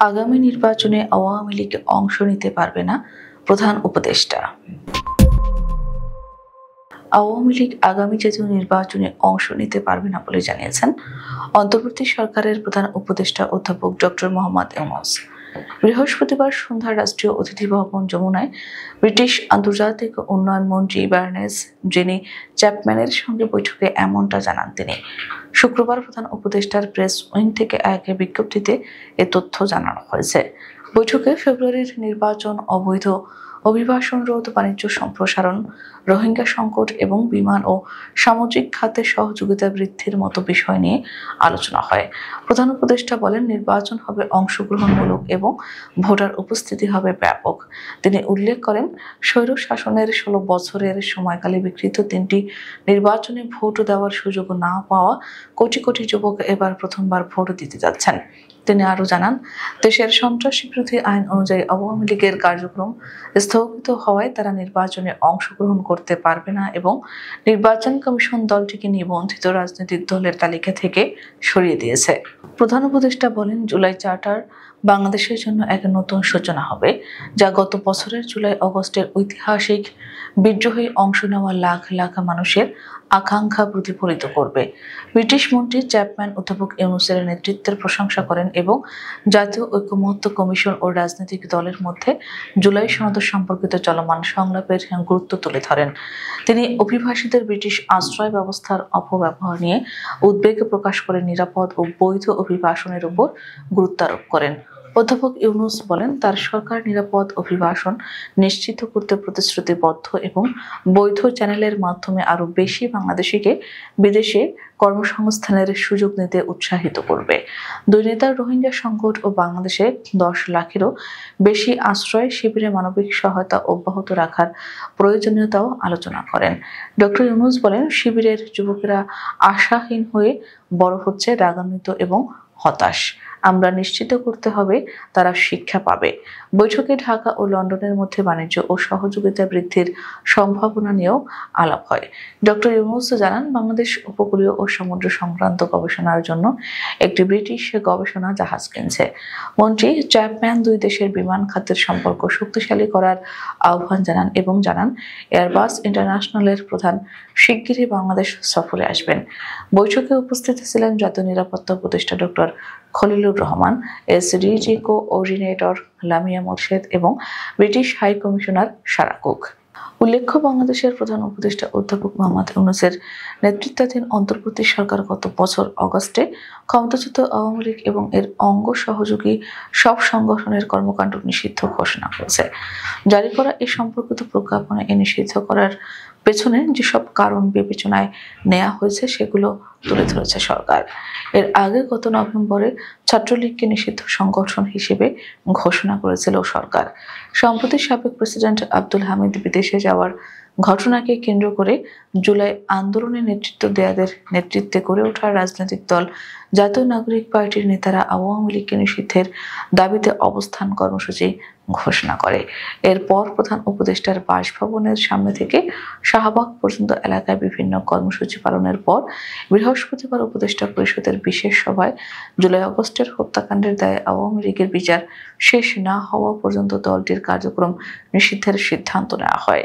আগামী নির্বাচনে আওয়ামী লীগ অংশ নিতে পারবে না, প্রধান উপদেষ্টা। আওয়ামী লীগ আগামী জাতীয় নির্বাচনে অংশ নিতে পারবে না বলে জানিয়েছেন অন্তর্বর্তী সরকারের প্রধান উপদেষ্টা অধ্যাপক ডক্টর মোহাম্মদ ইউনূস। বৃহস্পতিবার সন্ধ্যায় রাষ্ট্রীয় অতিথি ভবন যমুনায় ব্রিটিশ আন্তর্জাতিক উন্নয়ন মন্ত্রী বার্নেস জেনি চ্যাপম্যানের সঙ্গে বৈঠকে এমনটা জানান তিনি। শুক্রবার প্রধান উপদেষ্টার প্রেস উইং থেকে এক বিজ্ঞপ্তিতে এ তথ্য জানানো হয়েছে। বৈঠকে ফেব্রুয়ারির নির্বাচন, অবৈধ অভিবাসন রোধ, বাণিজ্য সম্প্রসারণ, রোহিঙ্গা সংকট এবং বিমান ও সামুদ্রিক খাতে সহযোগিতা বৃদ্ধির মতো বিষয় নিয়ে আলোচনা হয়। প্রধান উপদেষ্টা বলেন, নির্বাচন হবে অংশগ্রহণমূলক এবং ভোটার উপস্থিতি হবে ব্যাপক। তিনি উল্লেখ করেন, স্বৈর শাসনের 16 বছরের সময়কালে বিকৃত 3টি নির্বাচনে ভোট দেওয়ার সুযোগ না পাওয়া কোটি কোটি যুবক এবার প্রথমবার ভোট দিতে যাচ্ছেন। তিনি আরও জানান, দেশের সন্ত্রাসী বিরোধী আইন অনুযায়ী আওয়ামী লীগের কার্যক্রম স্থগিত হওয়ায় তারা নির্বাচনে অংশগ্রহণ করতে পারবে না এবং নির্বাচন কমিশন দলটিকে নিবন্ধিত রাজনৈতিক দলের তালিকা থেকে সরিয়ে দিয়েছে। প্রধান উপদেষ্টা বলেন, জুলাই চার্টার বাংলাদেশের জন্য এক নতুন সূচনা হবে, যা গত বছরের জুলাই-আগস্টের ঐতিহাসিক বিদ্রোহে অংশ নেওয়া লাখ লাখ মানুষের আকাঙ্ক্ষা প্রতিফলিত করবে। ব্রিটিশ মন্ত্রী চ্যাপম্যান অধ্যাপক ইউনূসের নেতৃত্বের প্রশংসা করেন এবং জাতীয় ঐকমত্য কমিশন ও রাজনৈতিক দলের মধ্যে জুলাই সনদ সম্পর্কিত চলমান সংলাপের গুরুত্ব তুলে ধরেন। তিনি অভিবাসীদের ব্রিটিশ আশ্রয় ব্যবস্থার অপব্যবহার নিয়ে উদ্বেগ প্রকাশ করে নিরাপদ ও বৈধ অভিবাসনের উপর গুরুত্ব আরোপ করেন। অধ্যাপক ইউনূস বলেন, তার সরকার নিরাপদ অভিবাসন নিশ্চিত করতে প্রতিশ্রুতিবদ্ধ এবং বৈধ চ্যানেলের মাধ্যমে আরও বেশি বাংলাদেশিকে বিদেশে কর্মসংস্থানের সুযোগ নিতে উৎসাহিত করবে। দুই নেতার রোহিঙ্গা সংকট ও বাংলাদেশে 10 লাখেরও বেশি আশ্রয় শিবিরে মানবিক সহায়তা অব্যাহত রাখার প্রয়োজনীয়তাও আলোচনা করেন। ডক্টর ইউনূস বলেন, শিবিরের যুবকেরা আশাহীন হয়ে বড় হচ্ছে, রাগান্বিত এবং হতাশ। আমরা নিশ্চিত করতে হবে তারা শিক্ষা পাবে। বৈঠকে ঢাকা ও লন্ডনের মধ্যে বাণিজ্য ও সহযোগিতা বৃদ্ধির সম্ভাবনা নিয়েও আলাপ হয়। ডক্টর ইউনূস জানান, বাংলাদেশ উপকূলীয় ও সমুদ্র সংক্রান্ত গবেষণার জন্য একটি ব্রিটিশ গবেষণা জাহাজ কিনছে। মন্ত্রী চ্যাপম্যান দুই দেশের বিমান খাতের সম্পর্ক শক্তিশালী করার আহ্বান জানান এবং জানান, এয়ারবাস ইন্টারন্যাশনালের প্রধান শিগগিরই বাংলাদেশ সফরে আসবেন। বৈঠকে উপস্থিত ছিলেন জাতীয় নিরাপত্তা উপদেষ্টা doctor Khalilur Rahman, SDG coordinator Lamia Morshed এবং British high commissioner Sarah Cook. উল্লেখ্য, বাংলাদেশের প্রধান উপদেষ্টা অধ্যাপক মোহাম্মদ ইউনূসের নেতৃত্বাধীন অন্তর্বর্তী সরকার গত বছর অগস্টে ক্ষমতাচ্যুত আওয়ামী লীগ এবং এর অঙ্গ সহযোগী সব সংগঠনের কর্মকাণ্ড নিষিদ্ধ ঘোষণা করেছে। জারি করা এই সম্পর্কিত প্রজ্ঞাপনে এ নিষিদ্ধ করার পেছনে যেসব কারণ বিবেচনায় নেওয়া হয়েছে সেগুলো তুলে ধরেছে সরকার। এর আগে গত নভেম্বরে ছাত্রলীগকে নিষিদ্ধ সংগঠন হিসেবে ঘোষণা করেছিল সরকার। সম্প্রতি সাবেক প্রেসিডেন্ট আব্দুল হামিদ বিদেশে যাওয়ার ঘটনাকে কেন্দ্র করে জুলাই আন্দোলনে নেতৃত্ব দেয়াদের নেতৃত্বে গড়ে ওঠা রাজনৈতিক দল জাতীয় নাগরিক পার্টির নেতারা আওয়ামী লীগকে নিষিদ্ধের দাবিতে অবস্থান কর্মসূচি ঘোষণা করে। এরপর প্রধান উপদেষ্টার বাসভবনের সামনে থেকে শাহবাগ পর্যন্ত এলাকায় বিভিন্ন কর্মসূচি পালনের পর বৃহস্পতিবার উপদেষ্টা পরিষদের বিশেষ সভায় জুলাই-আগস্টের হত্যাকাণ্ডের দায়ে আওয়ামী লীগের বিচার শেষ না হওয়া পর্যন্ত দলটির কার্যক্রম নিষিদ্ধের সিদ্ধান্ত নেওয়া হয়।